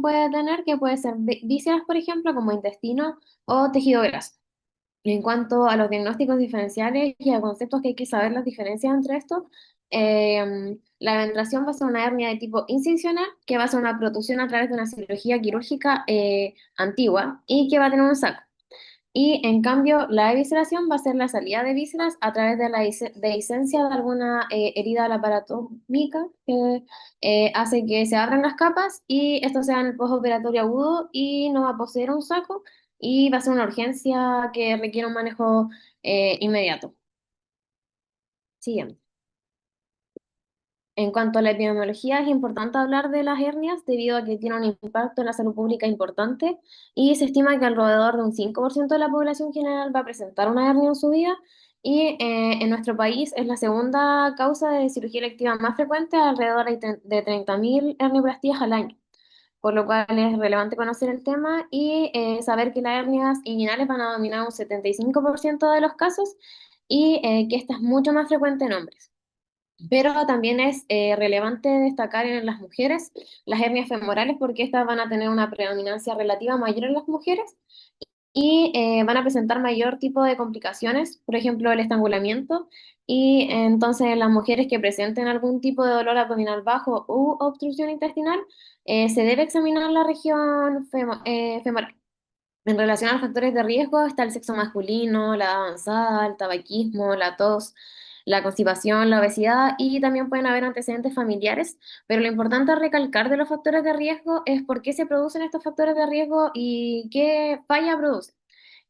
puede tener, que puede ser vísceras, por ejemplo, como intestino o tejido graso. En cuanto a los diagnósticos diferenciales y a conceptos que hay que saber las diferencias entre estos, la ventración va a ser una hernia de tipo incisional, que va a ser una protusión a través de una cirugía quirúrgica antigua y que va a tener un saco. Y en cambio, la evisceración va a ser la salida de vísceras a través de la dehiscencia de alguna herida laparotómica que hace que se abran las capas y esto sea en el postoperatorio agudo y no va a poseer un saco y va a ser una urgencia que requiere un manejo inmediato. Siguiente. En cuanto a la epidemiología, es importante hablar de las hernias debido a que tiene un impacto en la salud pública importante y se estima que alrededor de un 5% de la población general va a presentar una hernia en su vida y en nuestro país es la segunda causa de cirugía electiva más frecuente, alrededor de 30.000 hernioplastías al año, por lo cual es relevante conocer el tema y saber que las hernias inguinales van a dominar un 75% de los casos y que esta es mucho más frecuente en hombres. Pero también es relevante destacar en las mujeres las hernias femorales porque estas van a tener una predominancia relativa mayor en las mujeres y van a presentar mayor tipo de complicaciones, por ejemplo, el estrangulamiento. Y entonces las mujeres que presenten algún tipo de dolor abdominal bajo u obstrucción intestinal, se debe examinar la región femoral. En relación a los factores de riesgo está el sexo masculino, la edad avanzada, el tabaquismo, la tos, la constipación, la obesidad y también pueden haber antecedentes familiares, pero lo importante a recalcar de los factores de riesgo es por qué se producen estos factores de riesgo y qué falla produce.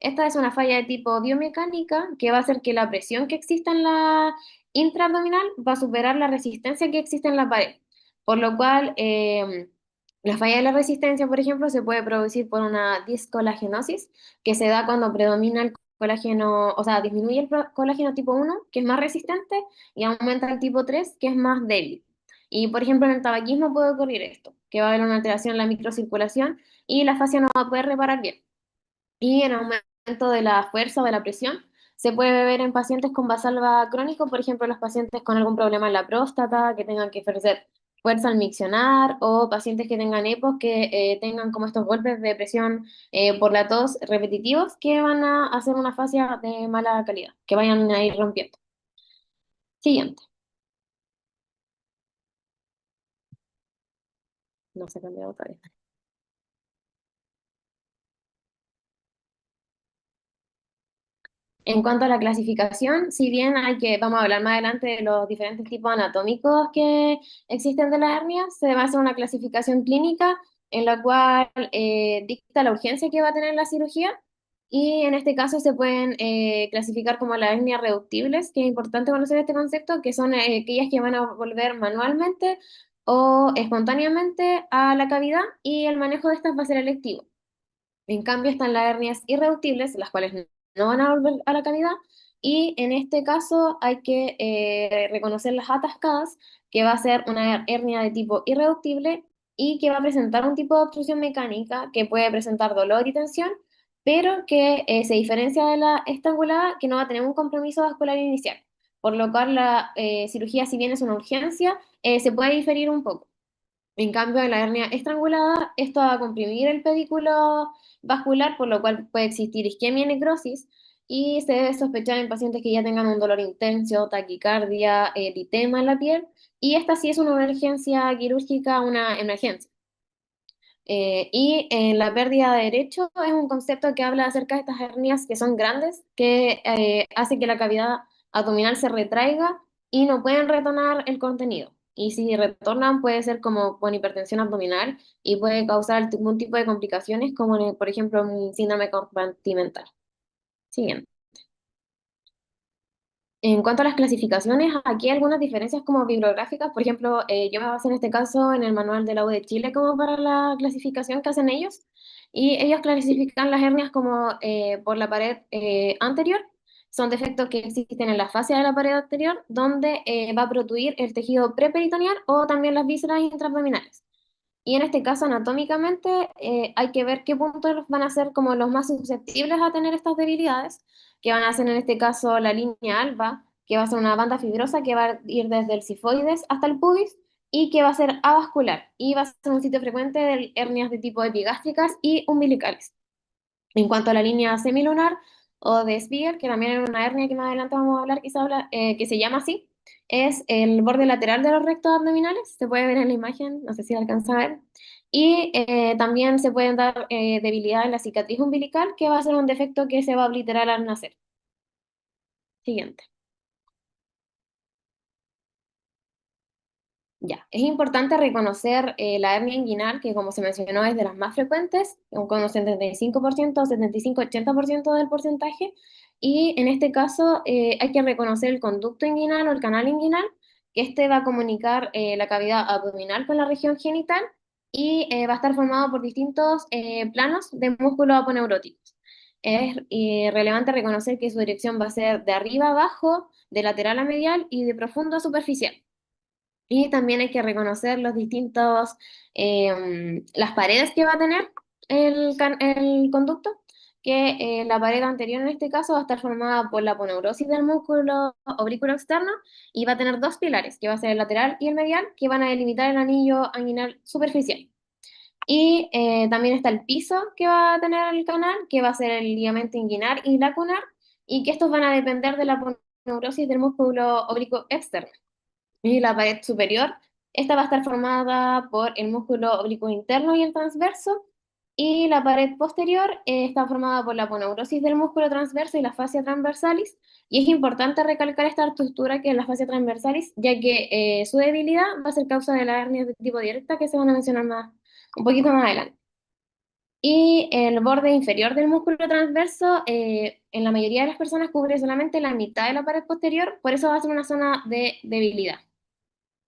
Esta es una falla de tipo biomecánica que va a hacer que la presión que exista en la intraabdominal va a superar la resistencia que existe en la pared, por lo cual la falla de la resistencia, por ejemplo, se puede producir por una discolagenosis, que se da cuando predomina el colágeno, o sea, disminuye el colágeno tipo 1, que es más resistente, y aumenta el tipo 3, que es más débil. Y, por ejemplo, en el tabaquismo puede ocurrir esto, que va a haber una alteración en la microcirculación y la fascia no va a poder reparar bien. Y en aumento de la fuerza o de la presión, se puede ver en pacientes con vasalva crónico, por ejemplo, los pacientes con algún problema en la próstata, que tengan que ejercer fuerza al miccionar, o pacientes que tengan EPOS, que tengan como estos golpes de presión por la tos repetitivos, que van a hacer una fascia de mala calidad, que vayan a ir rompiendo. Siguiente. No se ha cambiado todavía. En cuanto a la clasificación, si bien vamos a hablar más adelante de los diferentes tipos anatómicos que existen de las hernias, se va a hacer una clasificación clínica en la cual dicta la urgencia que va a tener la cirugía y en este caso se pueden clasificar como las hernias reductibles, que es importante conocer este concepto, que son aquellas que van a volver manualmente o espontáneamente a la cavidad y el manejo de estas va a ser electivo. En cambio, están las hernias irreductibles, las cuales no van a volver a la cavidad, y en este caso hay que reconocer las atascadas, que va a ser una hernia de tipo irreductible y que va a presentar un tipo de obstrucción mecánica que puede presentar dolor y tensión, pero que se diferencia de la estrangulada, que no va a tener un compromiso vascular inicial, por lo cual la cirugía, si bien es una urgencia, se puede diferir un poco. En cambio, en la hernia estrangulada, esto va a comprimir el pedículo vascular, por lo cual puede existir isquemia y necrosis, y se debe sospechar en pacientes que ya tengan un dolor intenso, taquicardia, eritema en la piel, y esta sí es una emergencia quirúrgica, una emergencia. Y la pérdida de derecho es un concepto que habla acerca de estas hernias que son grandes, que hace que la cavidad abdominal se retraiga y no pueden retornar el contenido. Y si retornan puede ser como con hipertensión abdominal y puede causar algún tipo de complicaciones como por ejemplo un síndrome compartimental. Siguiente. En cuanto a las clasificaciones, aquí hay algunas diferencias como bibliográficas. Por ejemplo, yo me basé en este caso en el manual de la U de Chile como para la clasificación que hacen ellos. Y ellos clasifican las hernias como por la pared anterior. Son defectos que existen en la fascia de la pared anterior, donde va a protruir el tejido preperitoneal o también las vísceras intraabdominales. Y en este caso, anatómicamente, hay que ver qué puntos van a ser como los más susceptibles a tener estas debilidades, que van a ser en este caso la línea alba, que va a ser una banda fibrosa que va a ir desde el sifoides hasta el pubis, y que va a ser avascular y va a ser un sitio frecuente de hernias de tipo epigástricas y umbilicales. En cuanto a la línea semilunar o de Spiegel, que también es una hernia que más adelante vamos a hablar, que que se llama así, es el borde lateral de los rectos abdominales, se puede ver en la imagen, no sé si alcanza a ver, y también se pueden dar debilidad en la cicatriz umbilical, que va a ser un defecto que se va a obliterar al nacer. Siguiente. Ya, es importante reconocer la hernia inguinal, que como se mencionó es de las más frecuentes, con un 75%, 75-80% del porcentaje, y en este caso hay que reconocer el conducto inguinal o el canal inguinal, que este va a comunicar la cavidad abdominal con la región genital y va a estar formado por distintos planos de músculos aponeuróticos. Es relevante reconocer que su dirección va a ser de arriba a abajo, de lateral a medial y de profundo a superficial. Y también hay que reconocer los distintos, las paredes que va a tener el conducto, que la pared anterior en este caso va a estar formada por la aponeurosis del músculo oblículo externo y va a tener dos pilares, que va a ser el lateral y el medial, que van a delimitar el anillo anguinal superficial. Y también está el piso que va a tener el canal, que va a ser el ligamento inguinal y lacunar, y que estos van a depender de la aponeurosis del músculo oblicuo externo. Y la pared superior, esta va a estar formada por el músculo oblicuo interno y el transverso. Y la pared posterior está formada por la aponeurosis del músculo transverso y la fascia transversalis. Y es importante recalcar esta estructura que es la fascia transversalis, ya que su debilidad va a ser causa de las hernias de tipo directa que se van a mencionar un poquito más adelante. Y el borde inferior del músculo transverso, en la mayoría de las personas cubre solamente la mitad de la pared posterior, por eso va a ser una zona de debilidad.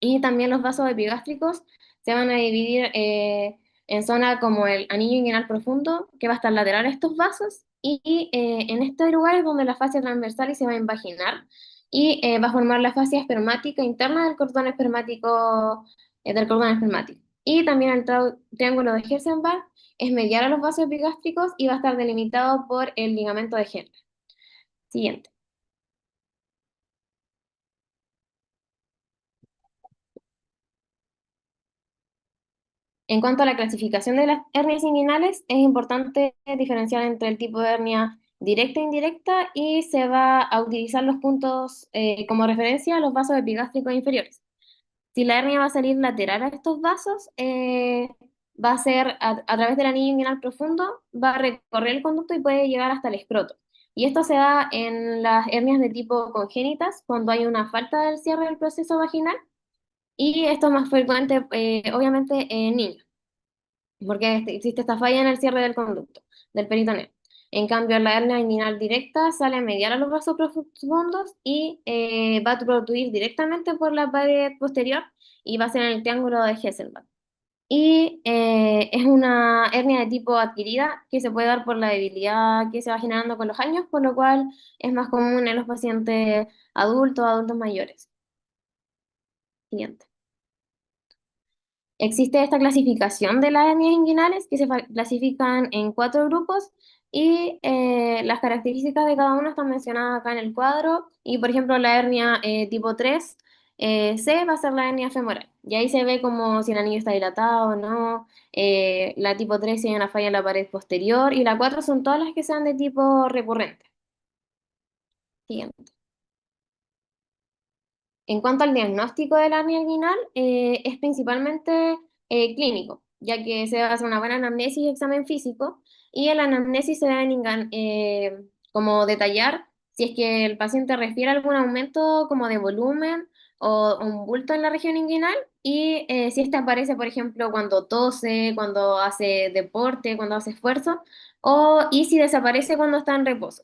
Y también los vasos epigástricos se van a dividir en zona como el anillo inguinal profundo, que va a estar lateral a estos vasos, y en este lugar es donde la fascia transversal se va a invaginar y va a formar la fascia espermática interna del cordón espermático. Y también el triángulo de Herzenbach es medial a los vasos epigástricos y va a estar delimitado por el ligamento de Henle. Siguiente. En cuanto a la clasificación de las hernias inguinales, es importante diferenciar entre el tipo de hernia directa e indirecta y se va a utilizar los puntos como referencia a los vasos epigástricos inferiores. Si la hernia va a salir lateral a estos vasos, va a ser a través del anillo inguinal profundo, va a recorrer el conducto y puede llegar hasta el escroto. Y esto se da en las hernias de tipo congénitas, cuando hay una falta del cierre del proceso vaginal, y esto es más frecuente, obviamente, en niños porque existe esta falla en el cierre del conducto, del peritoneo. En cambio, la hernia inguinal directa sale a mediar a los vasos profundos y va a producir directamente por la pared posterior y va a ser en el triángulo de Hesselbach. Y es una hernia de tipo adquirida que se puede dar por la debilidad que se va generando con los años, por lo cual es más común en los pacientes adultos, adultos mayores. Siguiente. Existe esta clasificación de las hernias inguinales que se clasifican en cuatro grupos y las características de cada una están mencionadas acá en el cuadro. Y por ejemplo, la hernia tipo 3 C va a ser la hernia femoral. Y ahí se ve como si el anillo está dilatado o no. La tipo 3 tiene una falla en la pared posterior y la 4 son todas las que sean de tipo recurrente. Siguiente. En cuanto al diagnóstico de la hernia inguinal, es principalmente clínico, ya que se hace una buena anamnesis y examen físico, y en la anamnesis se deben como detallar si es que el paciente refiere a algún aumento como de volumen o un bulto en la región inguinal, y si este aparece, por ejemplo, cuando tose, cuando hace deporte, cuando hace esfuerzo, y si desaparece cuando está en reposo.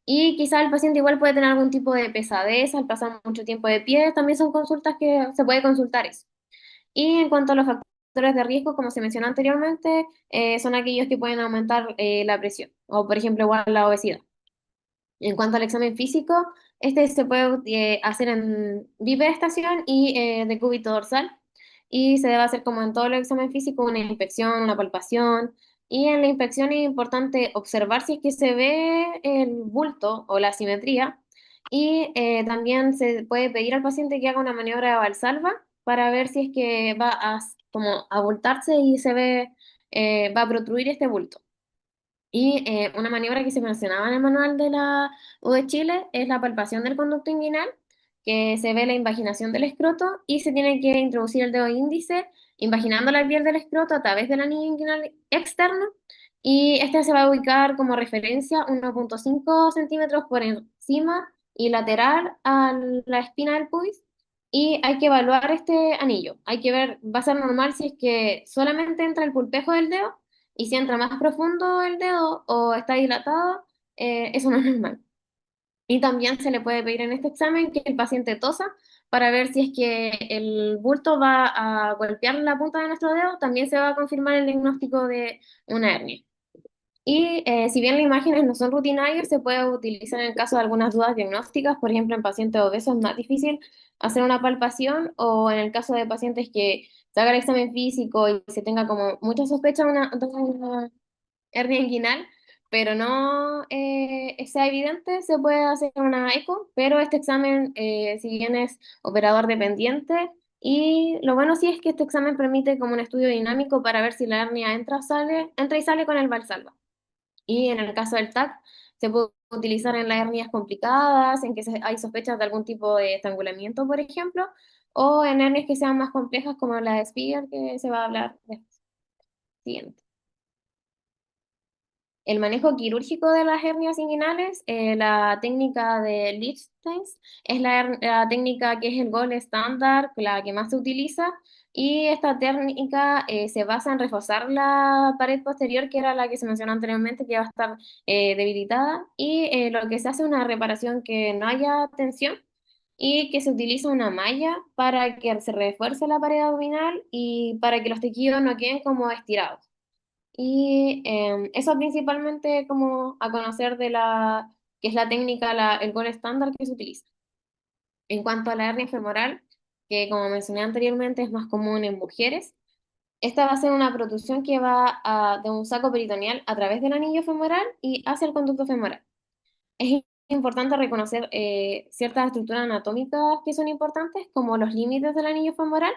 Y quizá el paciente igual puede tener algún tipo de pesadez al pasar mucho tiempo de pie, también son consultas que se puede consultar eso. Y en cuanto a los factores de riesgo, como se mencionó anteriormente, son aquellos que pueden aumentar la presión, o por ejemplo igual la obesidad. En cuanto al examen físico, este se puede hacer en bipedestación y decúbito dorsal, y se debe hacer como en todo el examen físico, una inspección, una palpación, y en la inspección es importante observar si es que se ve el bulto o la simetría, y también se puede pedir al paciente que haga una maniobra de valsalva, para ver si es que va a como abultarse y se ve, va a protruir este bulto. Y una maniobra que se mencionaba en el manual de la U de Chile es la palpación del conducto inguinal, que se ve la invaginación del escroto y se tiene que introducir el dedo índice invaginando la piel del escroto a través del anillo inguinal externo y este se va a ubicar como referencia 1,5 centímetros por encima y lateral a la espina del pubis y hay que evaluar este anillo. Hay que ver, va a ser normal si es que solamente entra el pulpejo del dedo y si entra más profundo el dedo o está dilatado, eso no es normal. Y también se le puede pedir en este examen que el paciente tosa para ver si es que el bulto va a golpear la punta de nuestro dedo, también se va a confirmar el diagnóstico de una hernia. Y si bien las imágenes no son rutinarias, se puede utilizar en caso de algunas dudas diagnósticas, por ejemplo, en pacientes obesos es más difícil hacer una palpación o en el caso de pacientes que se haga el examen físico y se tenga como mucha sospecha de una hernia inguinal, pero no sea evidente, se puede hacer una eco, pero este examen, si bien es operador dependiente, y lo bueno sí es que este examen permite como un estudio dinámico para ver si la hernia entra y sale con el valsalva. Y en el caso del TAC, se puede utilizar en las hernias complicadas, en que hay sospechas de algún tipo de estrangulamiento, por ejemplo, o en hernias que sean más complejas como la de Spiegel, que se va a hablar después. Siguiente. El manejo quirúrgico de las hernias inguinales, la técnica de Liechtenstein es la técnica que es el gold estándar, la que más se utiliza, y esta técnica se basa en reforzar la pared posterior, que era la que se mencionó anteriormente, que va a estar debilitada, y lo que se hace es una reparación que no haya tensión y que se utiliza una malla para que se refuerce la pared abdominal y para que los tejidos no queden como estirados. Y eso principalmente como a conocer de la, que es la técnica, el gol estándar que se utiliza. En cuanto a la hernia femoral, que como mencioné anteriormente es más común en mujeres, esta va a ser una protrusión que va de un saco peritoneal a través del anillo femoral y hacia el conducto femoral. Es importante reconocer ciertas estructuras anatómicas que son importantes, como los límites del anillo femoral,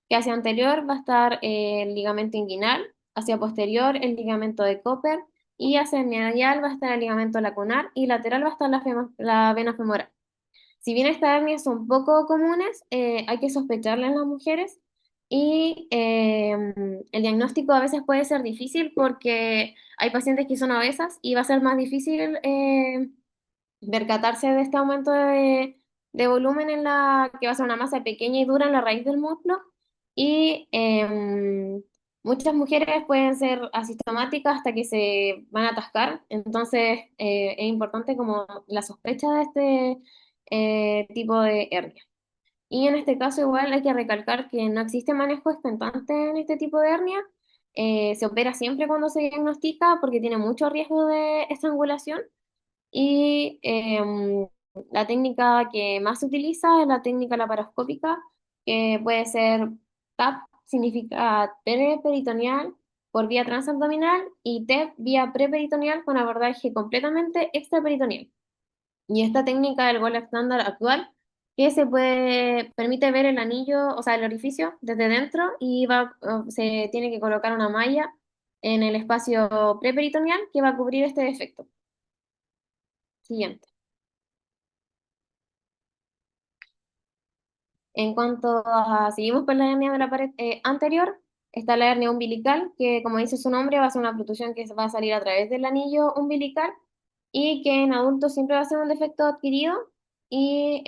que hacia anterior va a estar el ligamento inguinal, hacia posterior el ligamento de Cooper y hacia medial va a estar el ligamento lacunar y lateral va a estar la vena femoral. Si bien estas hernias son poco comunes, hay que sospecharlas en las mujeres y el diagnóstico a veces puede ser difícil porque hay pacientes que son obesas y va a ser más difícil percatarse de este aumento de volumen en la que va a ser una masa pequeña y dura en la raíz del muslo y muchas mujeres pueden ser asintomáticas hasta que se van a atascar, entonces es importante como la sospecha de este tipo de hernia. Y en este caso igual hay que recalcar que no existe manejo expectante en este tipo de hernia, se opera siempre cuando se diagnostica porque tiene mucho riesgo de estrangulación y la técnica que más se utiliza es la técnica laparoscópica, que puede ser TAP, significa peritoneal por vía transabdominal, y TEP, vía preperitoneal con abordaje completamente extraperitoneal. Y esta técnica del gol estándar actual, que permite ver el anillo, o sea, el orificio desde dentro, y se tiene que colocar una malla en el espacio preperitoneal que va a cubrir este defecto. Siguiente. En cuanto a, seguimos con la hernia de la pared anterior, está la hernia umbilical, que como dice su nombre, va a ser una protrusión que va a salir a través del anillo umbilical y que en adultos siempre va a ser un defecto adquirido. Y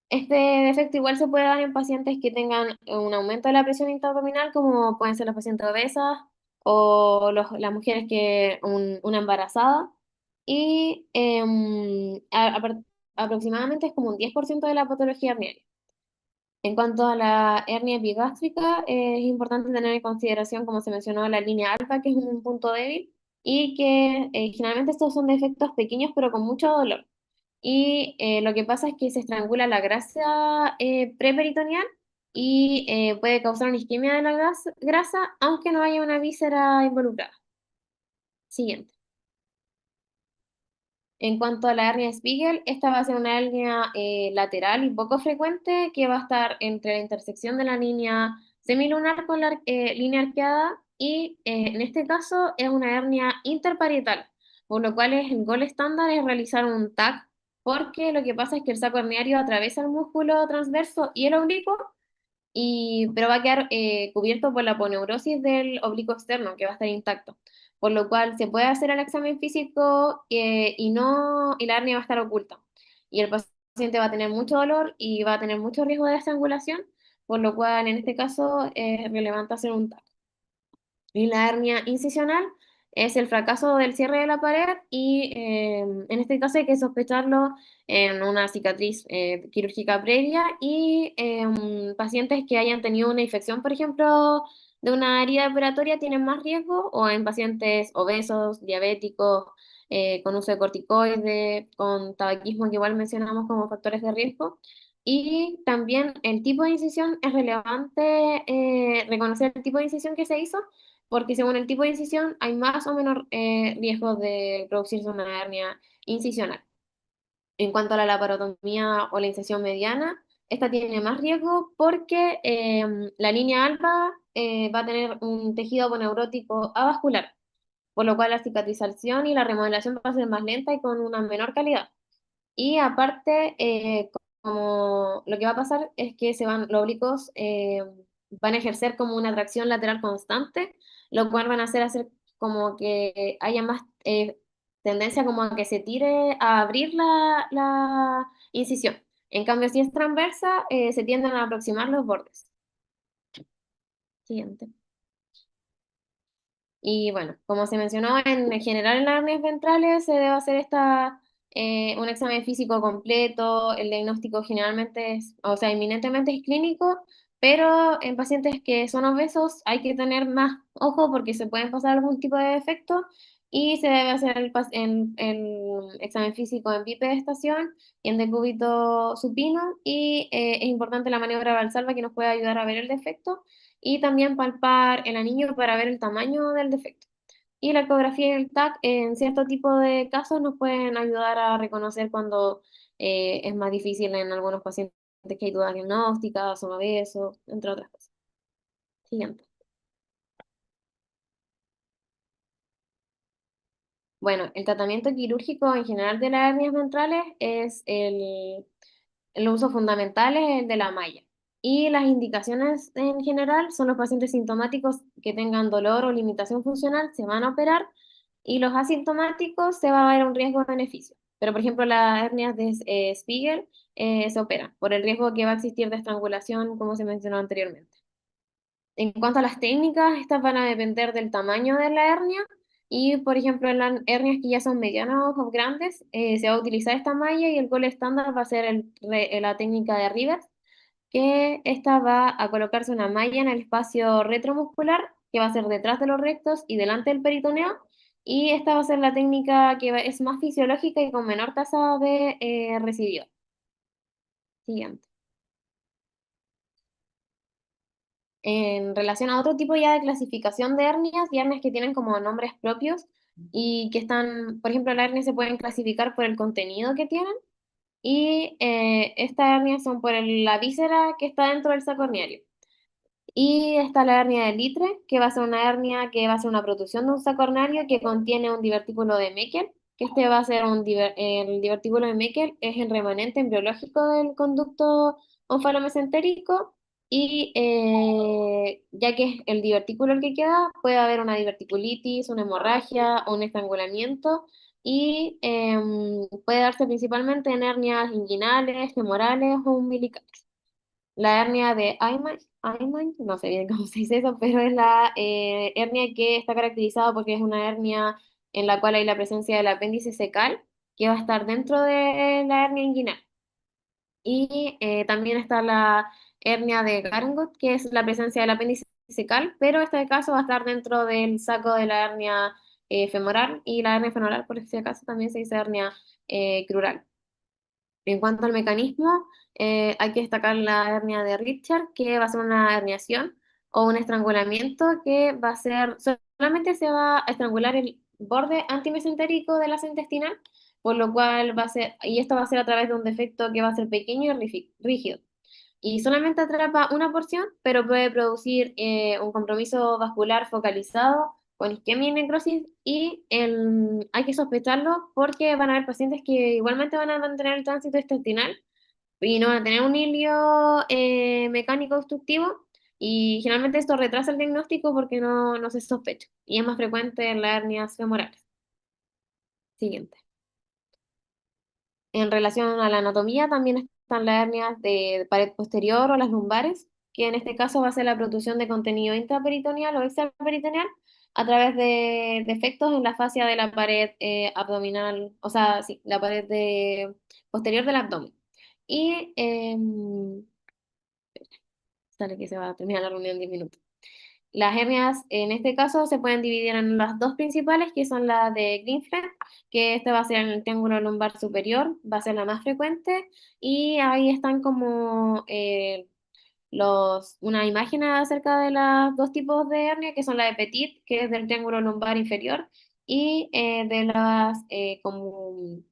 este defecto igual se puede dar en pacientes que tengan un aumento de la presión intraabdominal, como pueden ser los pacientes obesas o las mujeres una embarazada. Y aproximadamente es como un 10% de la patología herniana. En cuanto a la hernia epigástrica, es importante tener en consideración, como se mencionó, la línea alfa, que es un punto débil, y que generalmente estos son defectos pequeños pero con mucho dolor. Y lo que pasa es que se estrangula la grasa preperitoneal y puede causar una isquemia de la grasa, aunque no haya una víscera involucrada. Siguiente. En cuanto a la hernia de Spiegel, esta va a ser una hernia lateral y poco frecuente que va a estar entre la intersección de la línea semilunar con la línea arqueada y en este caso es una hernia interparietal, por lo cual el gol estándar es realizar un TAC porque lo que pasa es que el saco herniario atraviesa el músculo transverso y el oblicuo pero va a quedar cubierto por la aponeurosis del oblicuo externo, que va a estar intacto. Por lo cual se puede hacer el examen físico y la hernia va a estar oculta. Y el paciente va a tener mucho dolor y va a tener mucho riesgo de estrangulación, por lo cual en este caso es relevante hacer un TAC. Y la hernia incisional es el fracaso del cierre de la pared y en este caso hay que sospecharlo en una cicatriz quirúrgica previa y pacientes que hayan tenido una infección, por ejemplo, de una herida operatoria tienen más riesgo o en pacientes obesos, diabéticos, con uso de corticoides, con tabaquismo que igual mencionamos como factores de riesgo. Y también el tipo de incisión es relevante reconocer el tipo de incisión que se hizo porque según el tipo de incisión hay más o menos riesgo de producirse una hernia incisional. En cuanto a la laparotomía o la incisión mediana, esta tiene más riesgo porque la línea alba va a tener un tejido aponeurótico avascular, por lo cual la cicatrización y la remodelación va a ser más lenta y con una menor calidad. Y aparte, como lo que va a pasar es que los oblicuos van a ejercer como una atracción lateral constante, lo cual van a hacer como que haya más tendencia como a que se tire a abrir la incisión. En cambio, si es transversa, se tienden a aproximar los bordes. Siguiente. Y bueno, como se mencionó, en general en las hernias ventrales se debe hacer un examen físico completo, el diagnóstico generalmente es, o sea, inminentemente es clínico, pero en pacientes que son obesos hay que tener más ojo porque se pueden pasar algún tipo de defecto y se debe hacer el examen físico en bipedestación y en decúbito supino y es importante la maniobra valsalva que nos puede ayudar a ver el defecto y también palpar el anillo para ver el tamaño del defecto. Y la ecografía y el TAC en cierto tipo de casos nos pueden ayudar a reconocer cuando es más difícil en algunos pacientes que hay dudas diagnósticas, son obesos, entre otras cosas. Siguiente. Bueno, el tratamiento quirúrgico en general de las hernias ventrales es el uso fundamental es el de la malla. Y las indicaciones en general son los pacientes sintomáticos que tengan dolor o limitación funcional, se van a operar, y los asintomáticos se va a ver un riesgo-beneficio. Pero, por ejemplo, las hernias de Spiegel se operan por el riesgo que va a existir de estrangulación, como se mencionó anteriormente. En cuanto a las técnicas, estas van a depender del tamaño de la hernia y, por ejemplo, en las hernias que ya son medianas o grandes, se va a utilizar esta malla y el gol estándar va a ser la técnica de Rivers, que esta va a colocarse una malla en el espacio retromuscular, que va a ser detrás de los rectos y delante del peritoneo, y esta va a ser la técnica que es más fisiológica y con menor tasa de recidivo. Siguiente. En relación a otro tipo ya de clasificación de hernias y hernias que tienen como nombres propios y que están, por ejemplo, las hernias se pueden clasificar por el contenido que tienen y estas hernias son por la víscera que está dentro del saco herniario. Y está la hernia de Litre, que va a ser una hernia que va a ser una protrusión de un saco coronario que contiene un divertículo de Meckel, que este va a ser el divertículo de Meckel es el remanente embriológico del conducto onfalomesentérico y ya que es el divertículo el que queda, puede haber una diverticulitis, una hemorragia o un estrangulamiento y puede darse principalmente en hernias inguinales, femorales o umbilicales. La hernia de Ayman, no sé bien cómo se dice eso, pero es la hernia que está caracterizada porque es una hernia en la cual hay la presencia del apéndice secal, que va a estar dentro de la hernia inguinal. Y también está la hernia de Garngut, que es la presencia del apéndice secal, pero este caso va a estar dentro del saco de la hernia femoral, y la hernia femoral, por si acaso, también se dice hernia crural. En cuanto al mecanismo, hay que destacar la hernia de Richard, que va a ser una herniación o un estrangulamiento que va a ser, solamente se va a estrangular el borde antimesentérico del asa intestinal, por lo cual va a ser, y esto va a ser a través de un defecto que va a ser pequeño y rígido. Y solamente atrapa una porción, pero puede producir un compromiso vascular focalizado con isquemia y necrosis, y hay que sospecharlo porque van a haber pacientes que igualmente van a mantener el tránsito intestinal y no van a tener un hilio mecánico obstructivo, y generalmente esto retrasa el diagnóstico porque no se sospecha y es más frecuente en las hernias femorales. Siguiente. En relación a la anatomía, también están las hernias de pared posterior o las lumbares, que en este caso va a ser la protrusión de contenido intraperitoneal o extraperitoneal a través de defectos en la fascia de la pared abdominal, o sea, sí, la pared posterior del abdomen. Y sale que se va a terminar la reunión en 10 minutos. Las hernias en este caso se pueden dividir en las dos principales, que son la de Greenfeld, que esta va a ser en el triángulo lumbar superior, va a ser la más frecuente, y ahí están como una imagen acerca de los dos tipos de hernia, que son la de Petit, que es del triángulo lumbar inferior, y de las como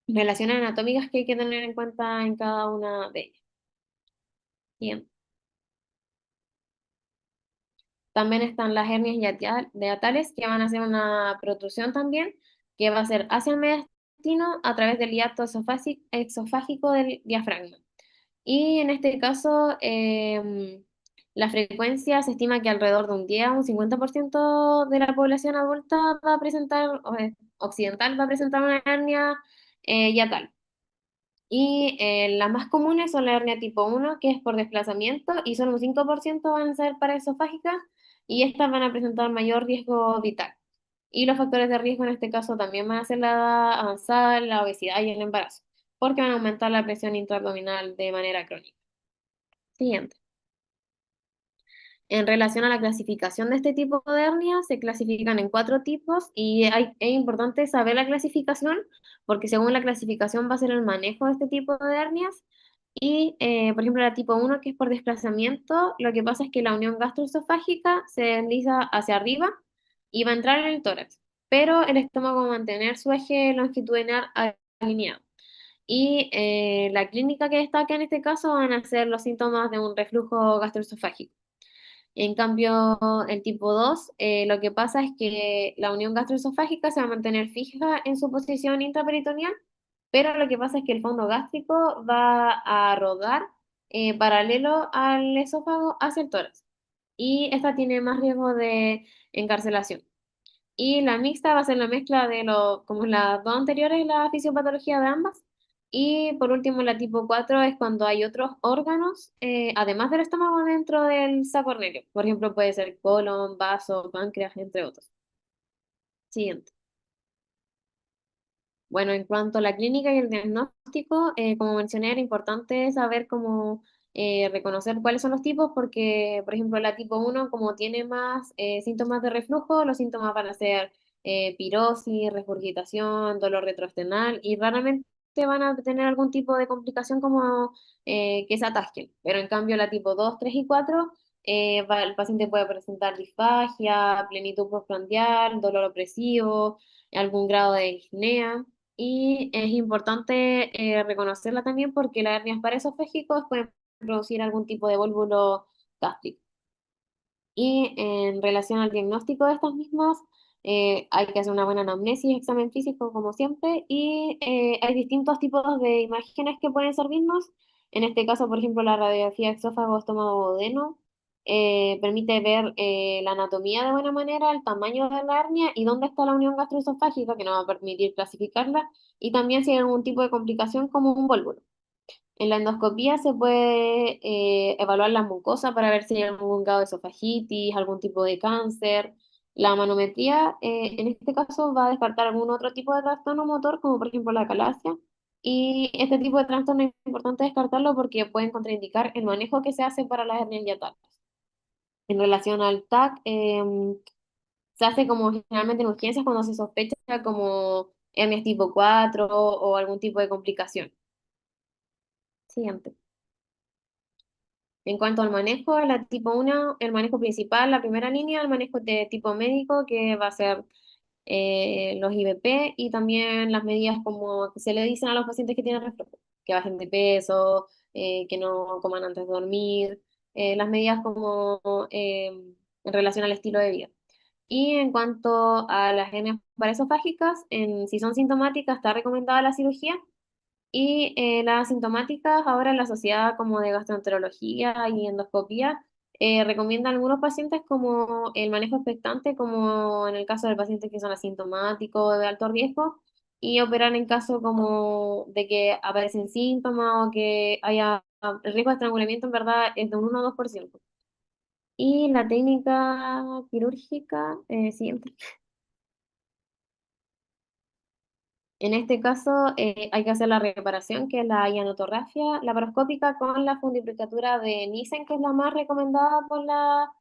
relaciones anatómicas que hay que tener en cuenta en cada una de ellas. Bien. También están las hernias hiatales, que van a ser una protrusión también, que va a ser hacia el mediastino a través del hiato exofágico del diafragma. Y en este caso, la frecuencia se estima que alrededor de un 10 a un 50% de la población adulta va a presentar, occidental va a presentar una hernia hiatal. Y las más comunes son la hernia tipo 1, que es por desplazamiento, y solo un 5% van a ser paraesofágicas, y estas van a presentar mayor riesgo vital. Y los factores de riesgo en este caso también van a ser la edad avanzada, la obesidad y el embarazo, porque van a aumentar la presión intraabdominal de manera crónica. Siguiente. En relación a la clasificación de este tipo de hernias, se clasifican en cuatro tipos, y es importante saber la clasificación porque según la clasificación va a ser el manejo de este tipo de hernias. Y, por ejemplo, la tipo 1, que es por desplazamiento, lo que pasa es que la unión gastroesofágica se desliza hacia arriba y va a entrar en el tórax, pero el estómago va a mantener su eje longitudinal alineado. Y la clínica que destaca en este caso van a ser los síntomas de un reflujo gastroesofágico. En cambio, el tipo 2, lo que pasa es que la unión gastroesofágica se va a mantener fija en su posición intraperitoneal, pero lo que pasa es que el fondo gástrico va a rodar paralelo al esófago hacia el tórax. Y esta tiene más riesgo de encarcelación. Y la mixta va a ser la mezcla de como las dos anteriores, la fisiopatología de ambas. Y por último, la tipo 4 es cuando hay otros órganos, además del estómago, dentro del saco arenero. Por ejemplo, puede ser colon, vaso, páncreas, entre otros. Siguiente. Bueno, en cuanto a la clínica y el diagnóstico, como mencioné, era importante saber cómo reconocer cuáles son los tipos, porque, por ejemplo, la tipo 1 como tiene más síntomas de reflujo, los síntomas van a ser pirosis, regurgitación, dolor retroesternal, y raramente van a tener algún tipo de complicación como que se atasquen. Pero en cambio, la tipo 2, 3 y 4, el paciente puede presentar disfagia, plenitud postprandial, dolor opresivo, algún grado de disnea. Y es importante reconocerla también porque las hernias paraesofágicos pueden producir algún tipo de vólvulo gástrico. Y en relación al diagnóstico de estas mismas, hay que hacer una buena anamnesis, examen físico como siempre, y hay distintos tipos de imágenes que pueden servirnos. En este caso, por ejemplo, la radiografía esófago, estómago, duodeno, permite ver la anatomía de buena manera, el tamaño de la hernia y dónde está la unión gastroesofágica, que nos va a permitir clasificarla, y también si hay algún tipo de complicación como un vólvulo. En la endoscopía se puede evaluar la mucosa para ver si hay algún grado de esofagitis, algún tipo de cáncer. La manometría, en este caso, va a descartar algún otro tipo de trastorno motor, como por ejemplo la calasia. Y este tipo de trastorno es importante descartarlo porque pueden contraindicar el manejo que se hace para las hernias hiatales. En relación al TAC, se hace como generalmente en urgencias cuando se sospecha como hernias tipo 4 o algún tipo de complicación. Siguiente. En cuanto al manejo, la tipo 1, el manejo principal, la primera línea, el manejo de tipo médico, que va a ser los IVP y también las medidas como que se le dicen a los pacientes que tienen reflujo, que bajen de peso, que no coman antes de dormir, las medidas como en relación al estilo de vida. Y en cuanto a las hernias paraesofágicas, si son sintomáticas, está recomendada la cirugía. Y las asintomáticas, ahora la Sociedad como de Gastroenterología y Endoscopía recomienda a algunos pacientes como el manejo expectante, como en el caso de pacientes que son asintomáticos de alto riesgo, y operar en caso como de que aparecen síntomas o que haya el riesgo de estrangulamiento en verdad es de un 1 o 2%. Y la técnica quirúrgica, siguiente. En este caso, hay que hacer la reparación, que es la ionotorrafia laparoscópica con la fundiplicatura de Nissen, que es la más recomendada por la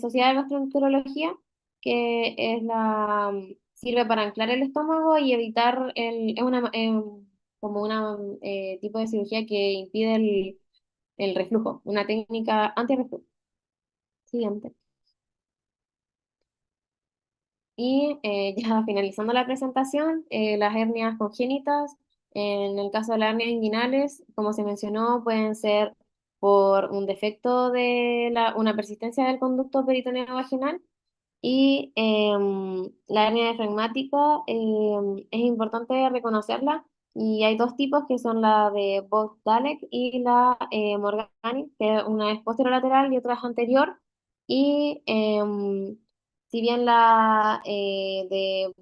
Sociedad de Gastroenterología, que es sirve para anclar el estómago y evitar es una, como una tipo de cirugía que impide el reflujo, una técnica anti-reflujo. Siguiente. Y ya finalizando la presentación, las hernias congénitas, en el caso de las hernias inguinales, como se mencionó, pueden ser por un defecto de una persistencia del conducto peritoneo vaginal y la hernia diafragmática es importante reconocerla y hay dos tipos que son la de Bogdalek y la Morgani, que una es posterolateral y otra es anterior. Y si bien la de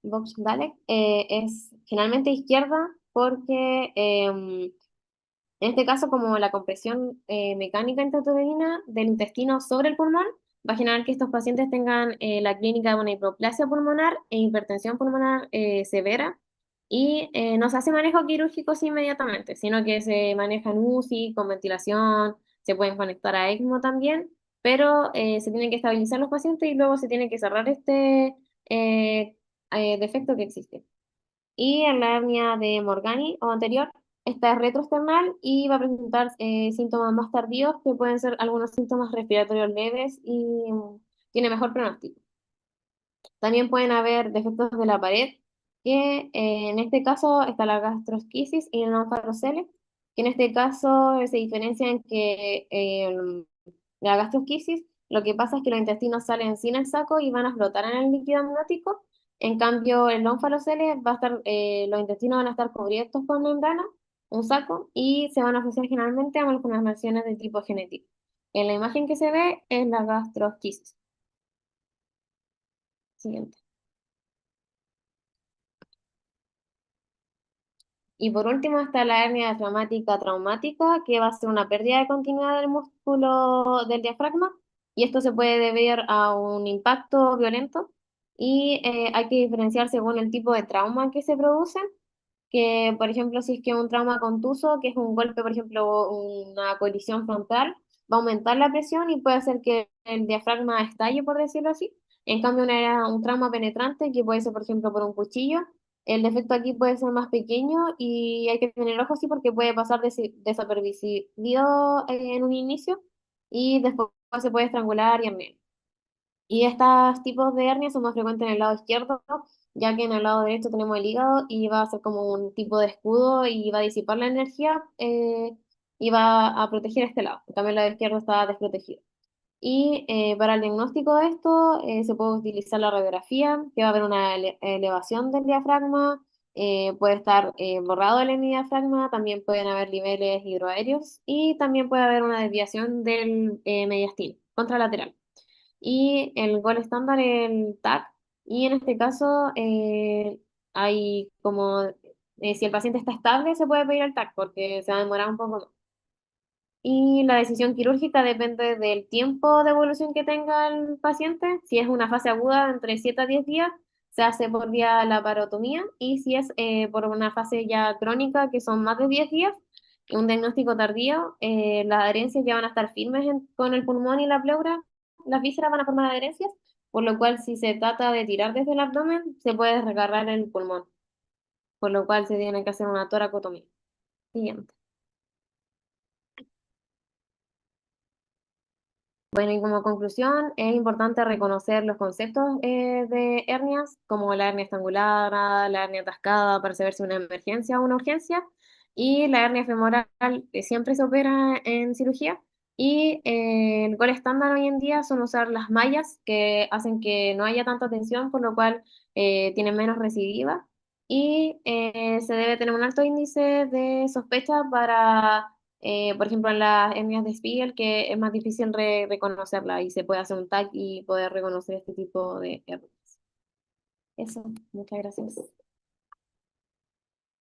Bogdalek es generalmente izquierda porque en este caso, como la compresión mecánica intrauterina del intestino sobre el pulmón, va a generar que estos pacientes tengan la clínica de una hipoplasia pulmonar e hipertensión pulmonar severa. Y no se hace manejo quirúrgico así inmediatamente, sino que se maneja en UCI, con ventilación, se pueden conectar a ECMO también, pero se tienen que estabilizar los pacientes y luego se tiene que cerrar este defecto que existe. Y en la hernia de Morgani o anterior, esta es retroesternal y va a presentar síntomas más tardíos que pueden ser algunos síntomas respiratorios leves y tiene mejor pronóstico. También pueden haber defectos de la pared, que en este caso está la gastrosquisis y el onfarocele, que en este caso se diferencia en que la gastrosquisis, lo que pasa es que los intestinos salen sin el saco y van a flotar en el líquido amniótico. En cambio, el onfarocele va a estar, los intestinos van a estar cubiertos con membrana, un saco, y se van a asociar generalmente a malformaciones de tipo genético. En la imagen que se ve es la gastrosquisis. Siguiente. Y por último está la hernia diafragmática traumática, que va a ser una pérdida de continuidad del músculo del diafragma, y esto se puede deber a un impacto violento, y hay que diferenciar según el tipo de trauma que se produce, que por ejemplo si es que un trauma contuso, que es un golpe, por ejemplo, una colisión frontal, va a aumentar la presión y puede hacer que el diafragma estalle, por decirlo así. En cambio, un trauma penetrante, que puede ser, por ejemplo, por un cuchillo, el defecto aquí puede ser más pequeño y hay que tener ojo sí porque puede pasar desapercibido en un inicio y después se puede estrangular y herniar. Y estos tipos de hernias son más frecuentes en el lado izquierdo, ya que en el lado derecho tenemos el hígado y va a ser como un tipo de escudo y va a disipar la energía y va a proteger este lado. También el lado izquierdo está desprotegido. Y para el diagnóstico de esto se puede utilizar la radiografía, que va a haber una elevación del diafragma, puede estar borrado el diafragma, también pueden haber niveles hidroaéreos y también puede haber una desviación del mediastino contralateral. Y el gol estándar es el TAC, y en este caso hay como, si el paciente está estable, se puede pedir el TAC porque se va a demorar un poco más. Y la decisión quirúrgica depende del tiempo de evolución que tenga el paciente. Si es una fase aguda, entre 7 a 10 días, se hace por vía laparotomía. Y si es por una fase ya crónica, que son más de 10 días, un diagnóstico tardío, las adherencias ya van a estar firmes con el pulmón y la pleura. Las vísceras van a formar adherencias, por lo cual si se trata de tirar desde el abdomen, se puede desgarrar el pulmón, por lo cual se tiene que hacer una toracotomía. Siguiente. Bueno, y como conclusión, es importante reconocer los conceptos de hernias, como la hernia estrangulada, la hernia atascada, para saber si es una emergencia o una urgencia, y la hernia femoral siempre se opera en cirugía. Y el gol estándar hoy en día son usar las mallas, que hacen que no haya tanta tensión, por lo cual tienen menos recidiva. Y se debe tener un alto índice de sospecha para por ejemplo, en las hernias de Spiegel, que es más difícil reconocerla y se puede hacer un tag y poder reconocer este tipo de hernias. Eso, muchas gracias.